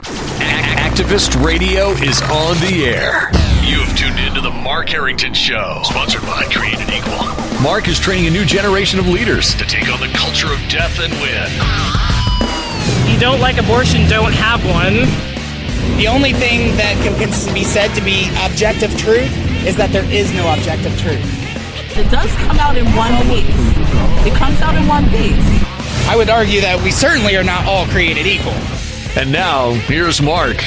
Activist Radio is on the air. You have tuned into the Mark Harrington Show, sponsored by Created Equal. Mark is training a new generation of leaders to take on the culture of death and win. You don't like abortion, don't have one. The only thing that can be said to be objective truth is that there is no objective truth. It does come out in one piece. It comes out in one piece. I would argue that we certainly are not all created equal. And now, here's Mark.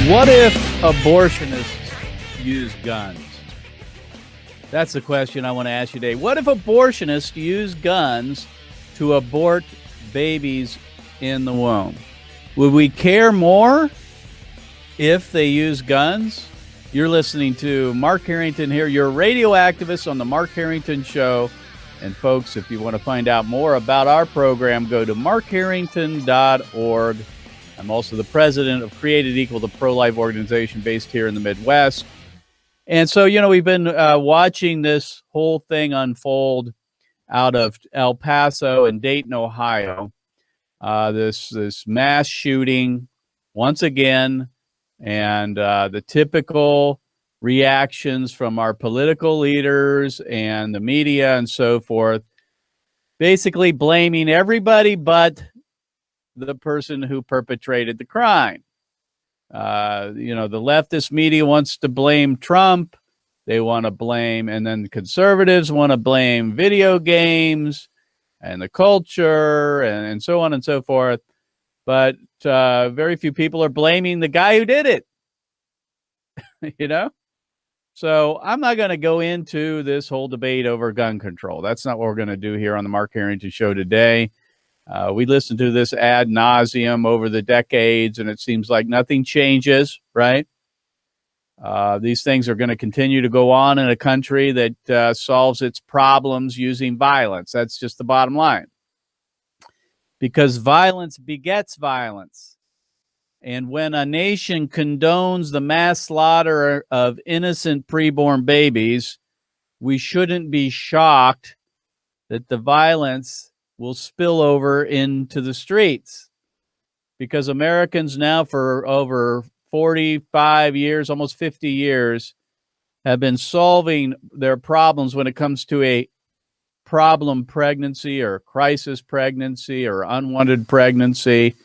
What if abortionists use guns? That's the question I want to ask you today. What if abortionists use guns to abort babies in the womb? Would we care more if they use guns? You're listening to Mark Harrington here, your radio activist on the Mark Harrington Show. And folks, if you want to find out more about our program, go to markharrington.org. I'm also the president of Created Equal, the pro-life organization based here in the Midwest. And so, we've been watching this whole thing unfold out of El Paso and Dayton, Ohio. This mass shooting once again, and the typical reactions from our political leaders and the media and so forth, basically blaming everybody but the person who perpetrated the crime. The leftist media wants to blame Trump. They want to blame, and then the conservatives want to blame video games and the culture and so on and so forth. But very few people are blaming the guy who did it, So I'm not going to go into this whole debate over gun control. That's not what we're going to do here on the Mark Harrington Show today. We listened to this ad nauseum over the decades, and it seems like nothing changes, right? These things are going to continue to go on in a country that solves its problems using violence. That's just the bottom line. Because violence begets violence. And when a nation condones the mass slaughter of innocent preborn babies, we shouldn't be shocked that the violence will spill over into the streets. Because Americans now, for over 45 years, almost 50 years, have been solving their problems when it comes to a problem pregnancy or crisis pregnancy or unwanted pregnancy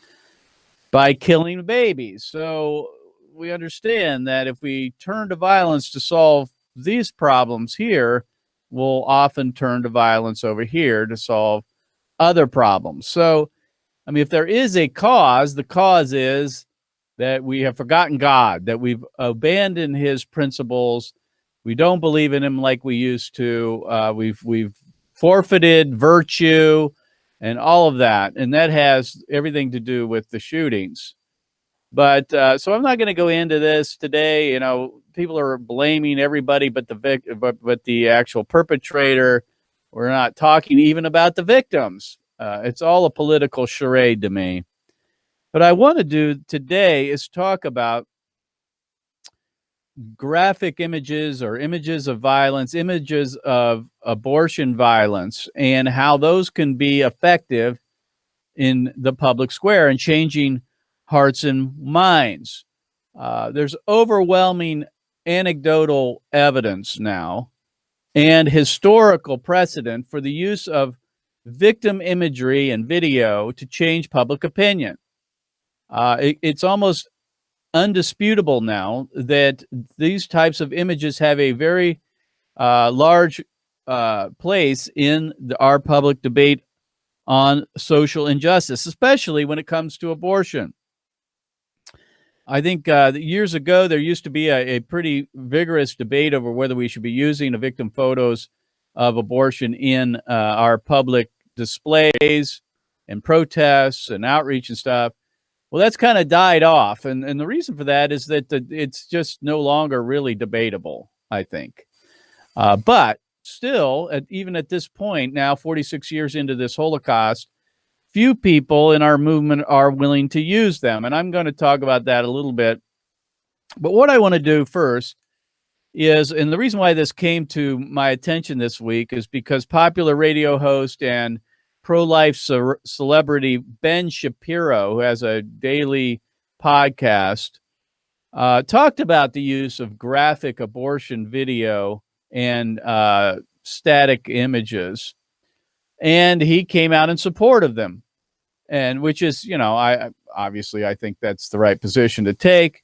by killing babies. So we understand that if we turn to violence to solve these problems here, we'll often turn to violence over here to solve other problems. So, if there is a cause, the cause is that we have forgotten God, that we've abandoned his principles. We don't believe in him like we used to. We've forfeited virtue and all of that. And that has everything to do with the shootings. But so I'm not going to go into this today. People are blaming everybody but the actual perpetrator. We're not talking even about the victims. It's all a political charade to me. What I want to do today is talk about graphic images or images of violence, images of abortion violence, and how those can be effective in the public square and changing hearts and minds. There's overwhelming anecdotal evidence now and historical precedent for the use of victim imagery and video to change public opinion. It's almost undisputable now that these types of images have a very large place in our public debate on social injustice, especially when it comes to abortion. I think years ago, there used to be a pretty vigorous debate over whether we should be using the victim photos of abortion in our public displays and protests and outreach and stuff. Well, that's kind of died off. And the reason for that is that it's just no longer really debatable, I think. But still, even at this point, now 46 years into this Holocaust, few people in our movement are willing to use them. And I'm going to talk about that a little bit. But what I want to do first is, and the reason why this came to my attention this week is because popular radio host and pro-life celebrity Ben Shapiro, who has a daily podcast, talked about the use of graphic abortion video and static images, and he came out in support of them, and which is, I think that's the right position to take.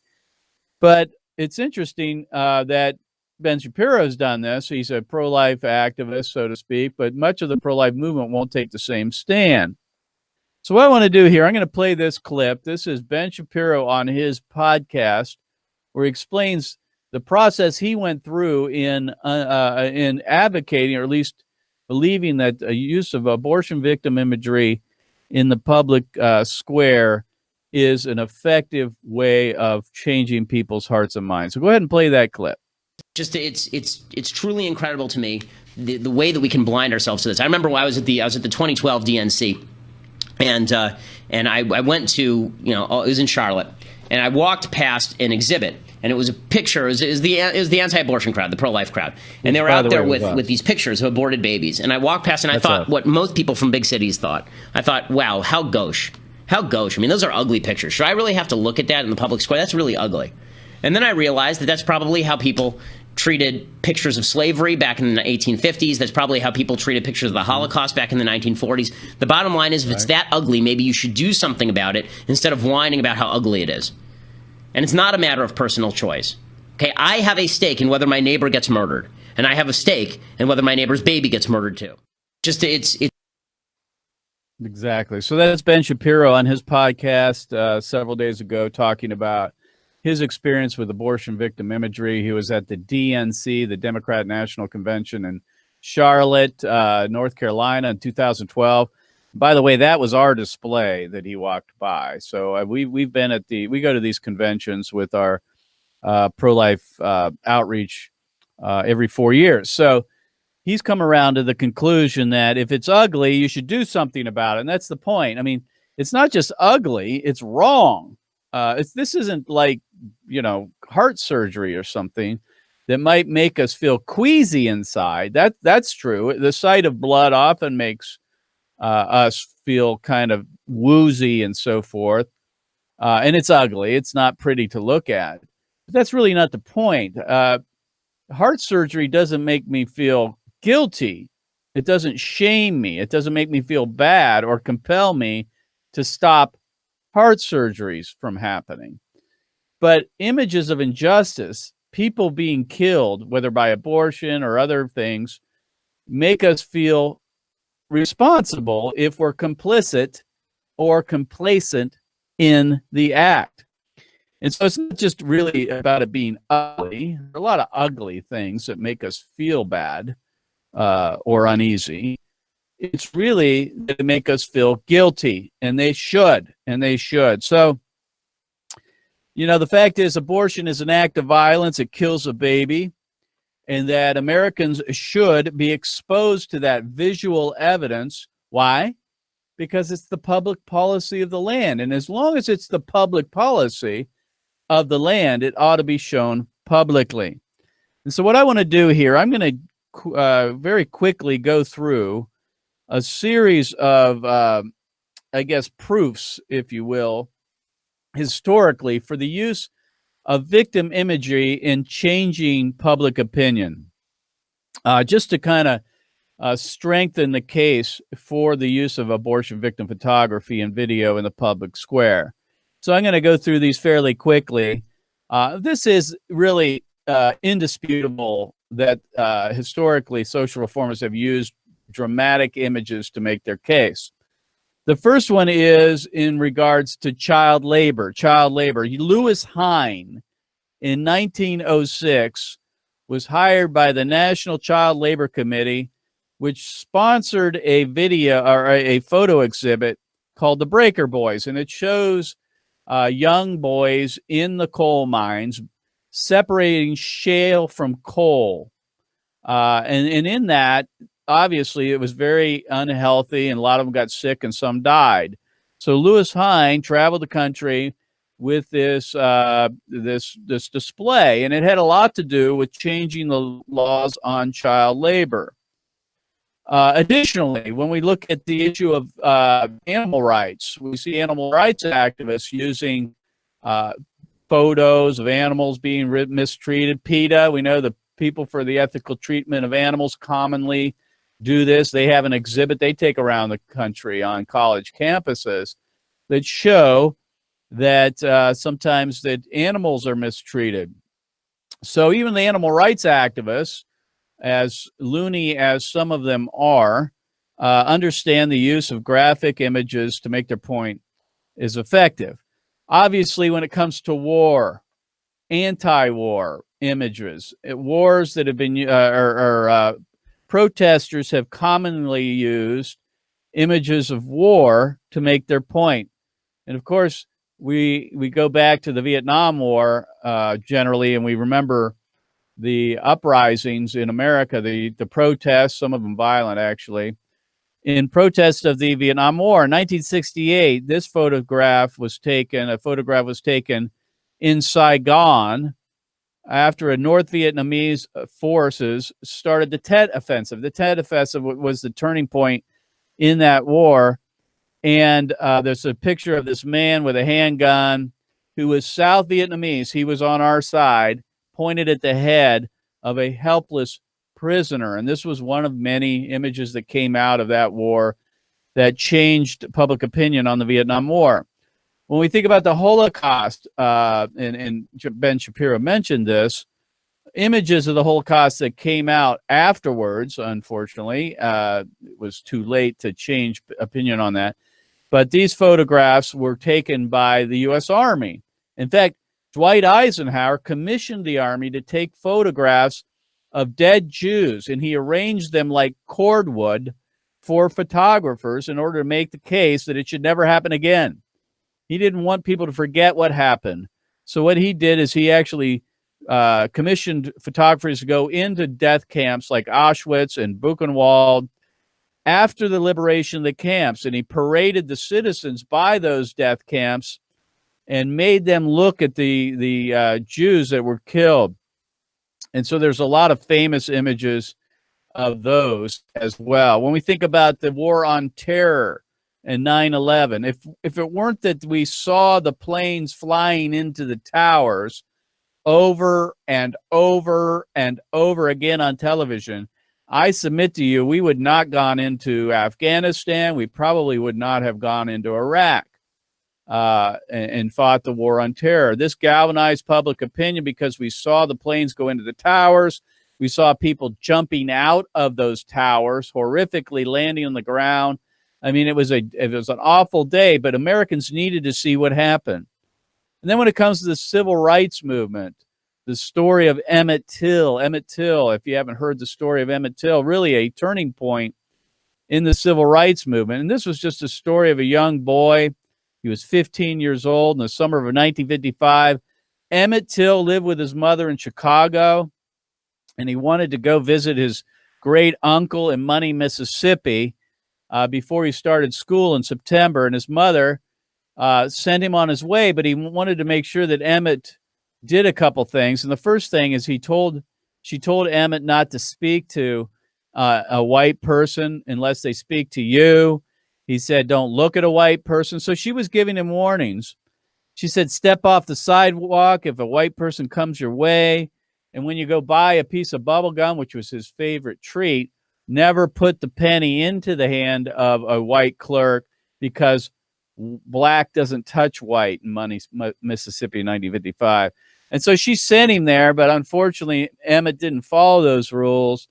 But it's interesting that Ben Shapiro has done this. He's a pro-life activist, so to speak, but much of the pro-life movement won't take the same stand. So what I want to do here, I'm going to play this clip. This is Ben Shapiro on his podcast, where he explains the process he went through in advocating, or at least believing, that a use of abortion victim imagery in the public square is an effective way of changing people's hearts and minds. So go ahead and play that clip. Just it's truly incredible to me the way that we can blind ourselves to this. I remember when I was at the 2012 DNC, and I went to, it was in Charlotte, and I walked past an exhibit, and it was a picture. It was the anti-abortion crowd, the pro-life crowd, and they were out there with these pictures of aborted babies. And I walked past, and I thought what most people from big cities thought. I thought, wow, how gauche. How gauche. I mean, those are ugly pictures. Should I really have to look at that in the public square? That's really ugly. And then I realized that that's probably how people treated pictures of slavery back in the 1850s. That's probably how people treated pictures of the Holocaust back in the 1940s. The bottom line is, if it's that ugly, maybe you should do something about it instead of whining about how ugly it is. And it's not a matter of personal choice. Okay, I have a stake in whether my neighbor gets murdered, and I have a stake in whether my neighbor's baby gets murdered too. It's Exactly. So that's Ben Shapiro on his podcast several days ago, talking about his experience with abortion victim imagery. He was at the DNC, the Democrat National Convention in Charlotte, North Carolina, in 2012. By the way, that was our display that he walked by. So we've been we go to these conventions with our pro-life outreach every 4 years. So he's come around to the conclusion that if it's ugly, you should do something about it. And that's the point. I mean, it's not just ugly, it's wrong. This isn't like, heart surgery or something that might make us feel queasy inside. That's true. The sight of blood often makes us feel kind of woozy and so forth. And it's ugly. It's not pretty to look at. But that's really not the point. Heart surgery doesn't make me feel guilty. It doesn't shame me. It doesn't make me feel bad or compel me to stop heart surgeries from happening. But images of injustice, people being killed, whether by abortion or other things, make us feel responsible if we're complicit or complacent in the act. And so it's not just really about it being ugly. There are a lot of ugly things that make us feel bad or uneasy. It's really to make us feel guilty, and they should. So, the fact is, abortion is an act of violence. It kills a baby, and that Americans should be exposed to that visual evidence. Why? Because it's the public policy of the land. And as long as it's the public policy of the land, it ought to be shown publicly. And so what I want to do here, I'm going to very quickly go through a series of, proofs, if you will, historically, for the use of victim imagery in changing public opinion, just to kind of strengthen the case for the use of abortion victim photography and video in the public square. So I'm going to go through these fairly quickly. This is really indisputable that historically social reformers have used dramatic images to make their case. The first one is in regards to child labor. Lewis Hine in 1906 was hired by the National Child Labor Committee, which sponsored a video or a photo exhibit called The Breaker Boys. And it shows young boys in the coal mines separating shale from coal. And in that, obviously, it was very unhealthy, and a lot of them got sick and some died. So Lewis Hine traveled the country with this display, and it had a lot to do with changing the laws on child labor. Additionally, when we look at the issue of animal rights, we see animal rights activists using photos of animals being mistreated. PETA, we know the People for the Ethical Treatment of Animals commonly do this. They have an exhibit they take around the country on college campuses that show that sometimes that animals are mistreated. So even the animal rights activists, as loony as some of them are, understand the use of graphic images to make their point is effective. Obviously, when it comes to war, anti-war images, wars that have been, protesters have commonly used images of war to make their point. And of course, we go back to the Vietnam War generally, and we remember the uprisings in America, the protests, some of them violent actually, in protest of the Vietnam War. In 1968, this photograph was taken in Saigon after a North Vietnamese forces started the Tet Offensive. The Tet Offensive was the turning point in that war. And there's a picture of this man with a handgun who was South Vietnamese. He was on our side, pointed at the head of a helpless prisoner. And this was one of many images that came out of that war that changed public opinion on the Vietnam War. When we think about the Holocaust, and Ben Shapiro mentioned this, images of the Holocaust that came out afterwards, unfortunately, it was too late to change opinion on that. But these photographs were taken by the U.S. Army. In fact, Dwight Eisenhower commissioned the Army to take photographs of dead Jews, and he arranged them like cordwood for photographers in order to make the case that it should never happen again. He didn't want people to forget what happened. So what he did is he actually commissioned photographers to go into death camps like Auschwitz and Buchenwald after the liberation of the camps, and he paraded the citizens by those death camps and made them look at the Jews that were killed. And so there's a lot of famous images of those as well. When we think about the war on terror and 9/11, if it weren't that we saw the planes flying into the towers over and over and over again on television, I submit to you, we would not gone into Afghanistan. We probably would not have gone into Iraq and fought the war on terror. This galvanized public opinion because we saw the planes go into the towers. We saw people jumping out of those towers, horrifically landing on the ground. I mean, it was an awful day, but Americans needed to see what happened. And then when it comes to the civil rights movement, the story of Emmett Till, if you haven't heard the story of Emmett Till, really a turning point in the civil rights movement. And this was just a story of a young boy. He was 15 years old in the summer of 1955. Emmett Till lived with his mother in Chicago, and he wanted to go visit his great uncle in Money, Mississippi, before he started school in September. And his mother sent him on his way, but he wanted to make sure that Emmett did a couple things. And the first thing is she told Emmett not to speak to a white person unless they speak to you. He said, don't look at a white person. So she was giving him warnings. She said, step off the sidewalk if a white person comes your way. And when you go buy a piece of bubble gum, which was his favorite treat, never put the penny into the hand of a white clerk, because black doesn't touch white in Money, Mississippi, 1955. And so she sent him there, but unfortunately, Emmett didn't follow those rules.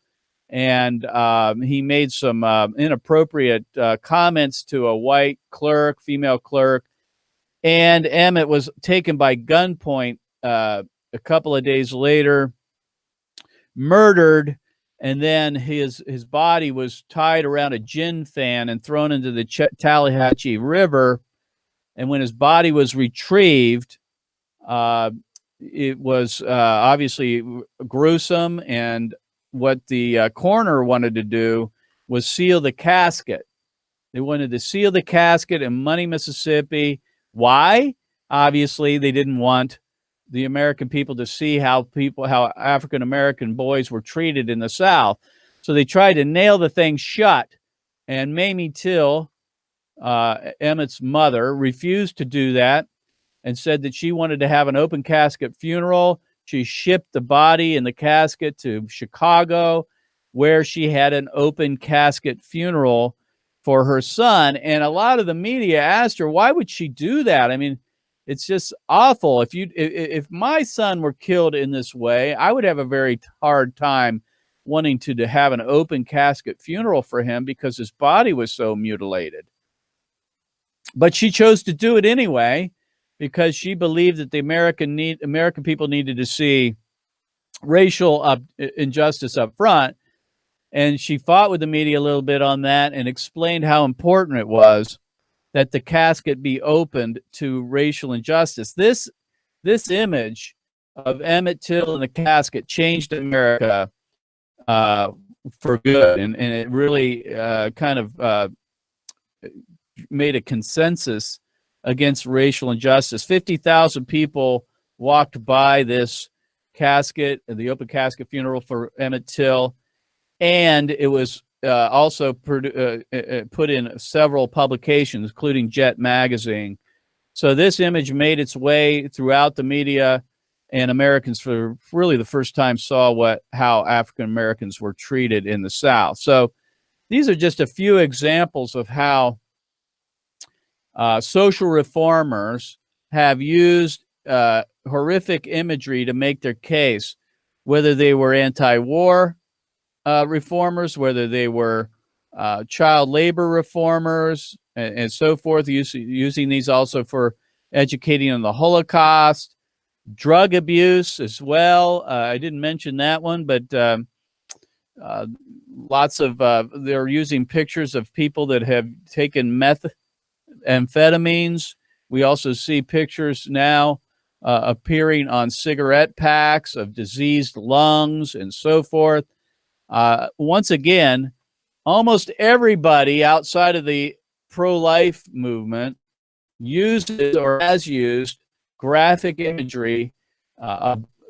And he made some inappropriate comments to a white clerk, female clerk. And Emmett was taken by gunpoint a couple of days later, murdered. And then his body was tied around a gin fan and thrown into the Tallahatchie River. And when his body was retrieved, it was obviously gruesome. And what the coroner wanted to do was seal the casket. They wanted to seal the casket in Money, Mississippi. Why? Obviously, they didn't want the American people to see how African-American boys were treated in the South. So they tried to nail the thing shut, and Mamie Till, Emmett's mother, refused to do that and said that she wanted to have an open casket funeral. She shipped the body and the casket to Chicago, where she had an open casket funeral for her son. And a lot of the media asked her, why would she do that? I mean, it's just awful. If my son were killed in this way, I would have a very hard time wanting to have an open casket funeral for him because his body was so mutilated. But she chose to do it anyway because she believed that the American people needed to see racial injustice up front. And she fought with the media a little bit on that and explained how important it was that the casket be opened to racial injustice. This image of Emmett Till in the casket changed America for good, and it really kind of made a consensus against racial injustice. 50,000 people walked by this casket, the open casket funeral for Emmett Till, and it was also put in several publications, including Jet magazine. So this image made its way throughout the media, and Americans for really the first time saw how African Americans were treated in the South. So these are just a few examples of how social reformers have used horrific imagery to make their case, whether they were anti-war reformers, whether they were child labor reformers, and so forth, using these also for educating on the Holocaust, drug abuse as well. I didn't mention that one, but lots of they're using pictures of people that have taken methamphetamines. We also see pictures now appearing on cigarette packs of diseased lungs and so forth. Once again, almost everybody outside of the pro-life movement uses or has used graphic imagery,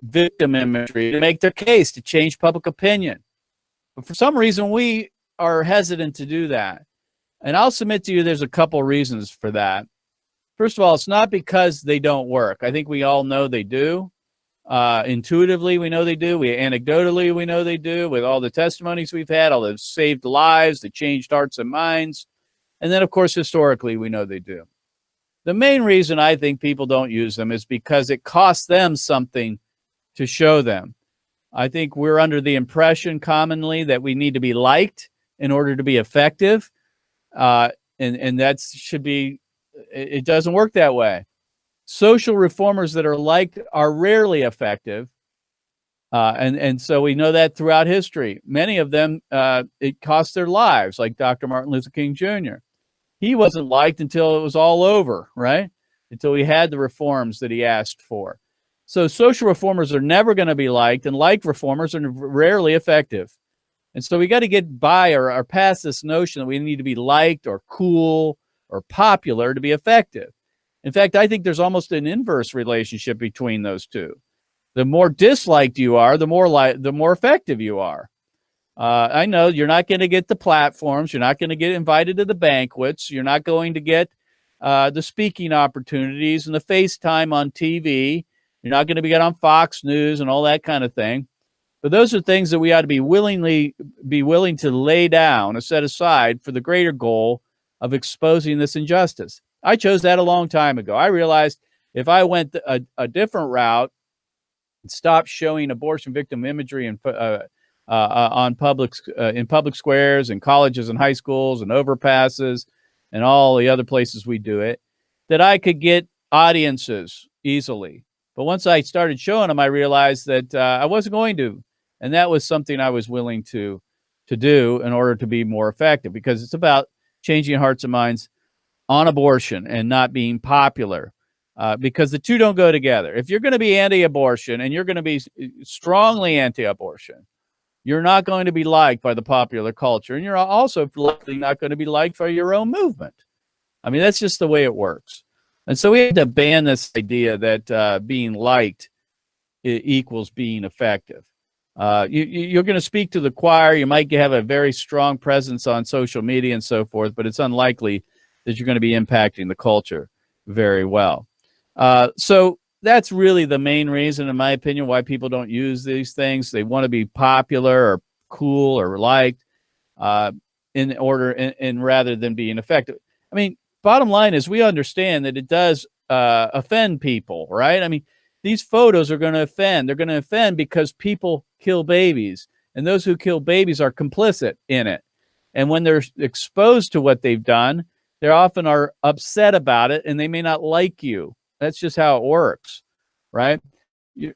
victim imagery, to make their case, to change public opinion. But for some reason, we are hesitant to do that. And I'll submit to you there's a couple reasons for that. First of all, it's not because they don't work. I think we all know they do. Intuitively, we know they do. Anecdotally, we know they do, with all the testimonies we've had, all the saved lives, the changed hearts and minds. And then, of course, historically, we know they do. The main reason I think people don't use them is because it costs them something to show them. I think we're under the impression commonly that we need to be liked in order to be effective. And that should be, it doesn't work that way. Social reformers that are liked are rarely effective. And so we know that throughout history. Many of them, it cost their lives, like Dr. Martin Luther King Jr. He wasn't liked until it was all over, right? Until he had the reforms that he asked for. So social reformers are never going to be liked, and like reformers are rarely effective. And so we got to get by or past this notion that we need to be liked or cool or popular to be effective. In fact, I think there's almost an inverse relationship between those two. The more disliked you are, the more effective you are. I know you're not going to get the platforms. You're not going to get invited to the banquets. You're not going to get the speaking opportunities and the FaceTime on TV. You're not going to get on Fox News and all that kind of thing. But those are things that we ought to be willing to lay down or set aside for the greater goal of exposing this injustice. I chose that a long time ago. I realized if I went a different route and stopped showing abortion victim imagery in public squares and colleges and high schools and overpasses and all the other places we do it, that I could get audiences easily. But once I started showing them, I realized that I wasn't going to. And that was something I was willing to do in order to be more effective, because it's about changing hearts and minds on abortion and not being popular, because the two don't go together. If you're going to be anti-abortion and you're going to be strongly anti-abortion, you're not going to be liked by the popular culture. And you're also likely not going to be liked by your own movement. I mean, that's just the way it works. And so we had to ban this idea that being liked equals being effective. You're going to speak to the choir. You might have a very strong presence on social media and so forth, but it's unlikely that you're going to be impacting the culture very well. So that's really the main reason, in my opinion, why people don't use these things. They want to be popular or cool or liked in rather than being effective. I mean, bottom line is we understand that it does offend people, right? I mean, these photos are going to offend. They're going to offend because people kill babies, and those who kill babies are complicit in it. And when they're exposed to what they've done, they often are upset about it, and they may not like you. That's just how it works, right?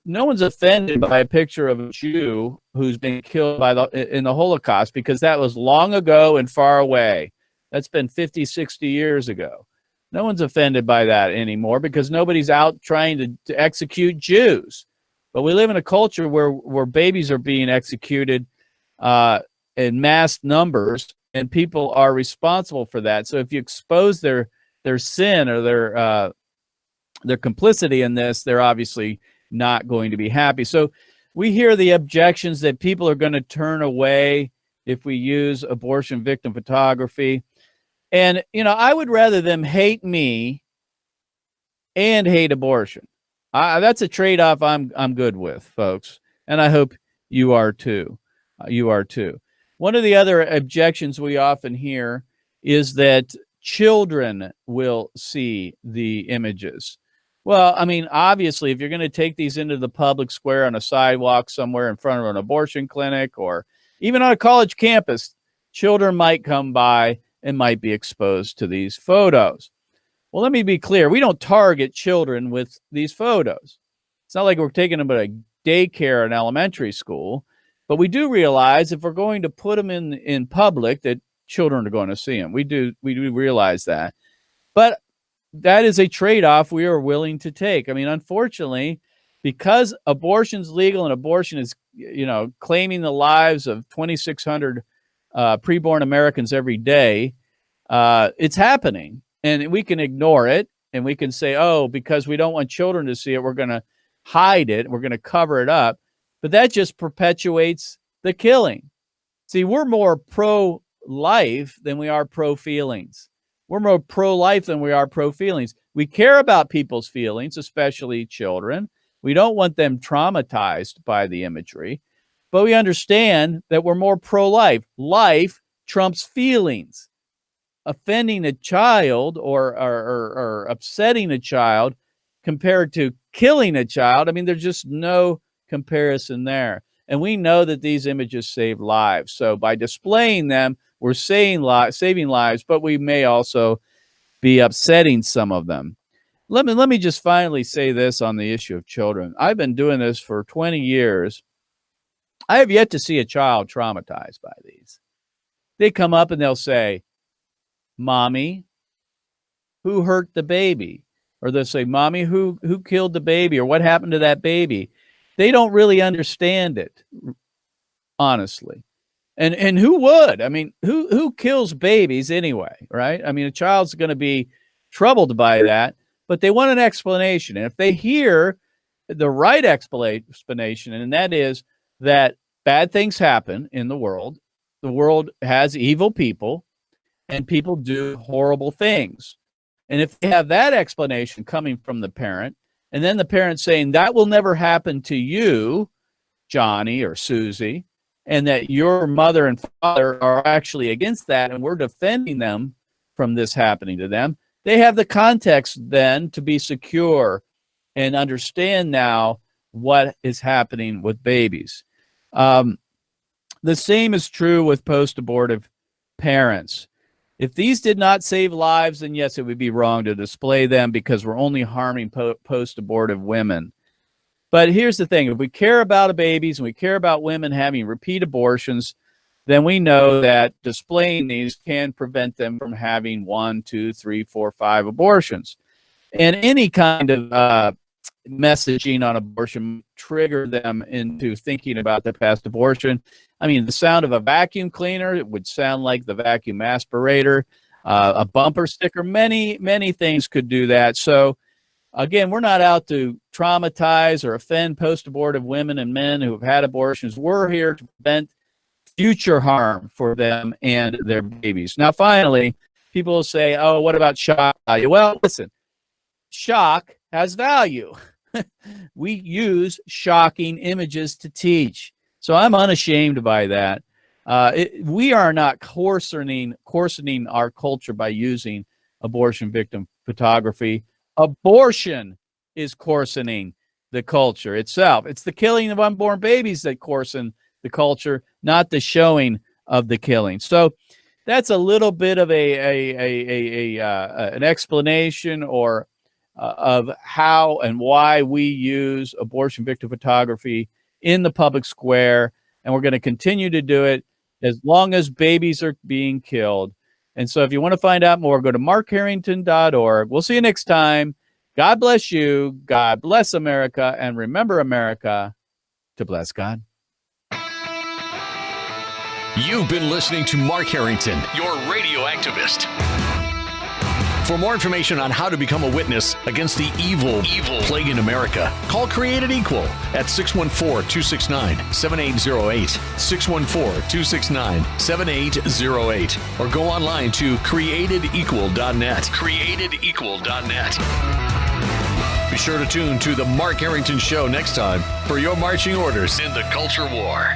No one's offended by a picture of a Jew who's been killed in the Holocaust, because that was long ago and far away. That's been 50, 60 years ago. No one's offended by that anymore because nobody's out trying to execute Jews. But we live in a culture where babies are being executed in mass numbers, and people are responsible for that. So if you expose their sin or their complicity in this, they're obviously not going to be happy. So we hear the objections that people are going to turn away if we use abortion victim photography. And, I would rather them hate me and hate abortion. That's a trade-off I'm good with, folks. And I hope you are too. One of the other objections we often hear is that children will see the images. Well, I mean, obviously, if you're going to take these into the public square on a sidewalk somewhere in front of an abortion clinic or even on a college campus, children might come by and might be exposed to these photos. Well, let me be clear. We don't target children with these photos. It's not like we're taking them to a daycare in elementary school, but we do realize if we're going to put them in public that children are going to see them. We do realize that. But that is a trade-off we are willing to take. I mean, unfortunately, because abortion's legal and abortion is, claiming the lives of 2,600 preborn Americans every day, it's happening, and we can ignore it, and we can say, oh, because we don't want children to see it, we're going to hide it, we're going to cover it up, but that just perpetuates the killing. See, we're more pro-life than we are pro-feelings. We're more pro-life than we are pro-feelings. We care about people's feelings, especially children. We don't want them traumatized by the imagery, but we understand that we're more pro-life. Life trumps feelings. Offending a child or upsetting a child compared to killing a child, I mean, there's just no comparison there. And we know that these images save lives. So by displaying them, we're saving lives, but we may also be upsetting some of them. Let me just finally say this on the issue of children. I've been doing this for 20 years. I have yet to see a child traumatized by these. They come up and they'll say, Mommy, who hurt the baby? Or they'll say, Mommy, who killed the baby? Or what happened to that baby? They don't really understand it, honestly. And who would? I mean, who kills babies anyway, right? I mean, a child's going to be troubled by that, but they want an explanation. And if they hear the right explanation, and that is that bad things happen in the world has evil people, and people do horrible things. And if they have that explanation coming from the parent, and then the parent saying, that will never happen to you, Johnny or Susie, and that your mother and father are actually against that, and we're defending them from this happening to them, they have the context then to be secure and understand now what is happening with babies. The same is true with post-abortive parents. If these did not save lives, then yes, it would be wrong to display them because we're only harming post-abortive women. But here's the thing. If we care about babies and we care about women having repeat abortions, then we know that displaying these can prevent them from having 1, 2, 3, 4, 5 abortions. And any kind of messaging on abortion trigger them into thinking about the past abortion. I mean, the sound of a vacuum cleaner, it would sound like the vacuum aspirator, a bumper sticker, many things could do that. So Again, we're not out to traumatize or offend post-abortive women and men who have had abortions. We're here to prevent future harm for them and their babies. Now, finally, people will say, oh, what about shock value? Well, listen, shock has value. We use shocking images to teach. So I'm unashamed by that. We are not coarsening our culture by using abortion victim photography. Abortion is coarsening the culture itself. It's the killing of unborn babies that coarsen the culture, not the showing of the killing. So that's a little bit of an explanation or of how and why we use abortion victim photography in the public square, and we're going to continue to do it as long as babies are being killed. And so if you want to find out more, go to markharrington.org. We'll see you next time. God bless you. God bless America. And remember, America, to bless God. You've been listening to Mark Harrington, your radio activist. For more information on how to become a witness against the evil plague in America, call Created Equal at 614-269-7808, 614-269-7808, or go online to createdequal.net, createdequal.net. Be sure to tune to The Mark Harrington Show next time for your marching orders in the culture war.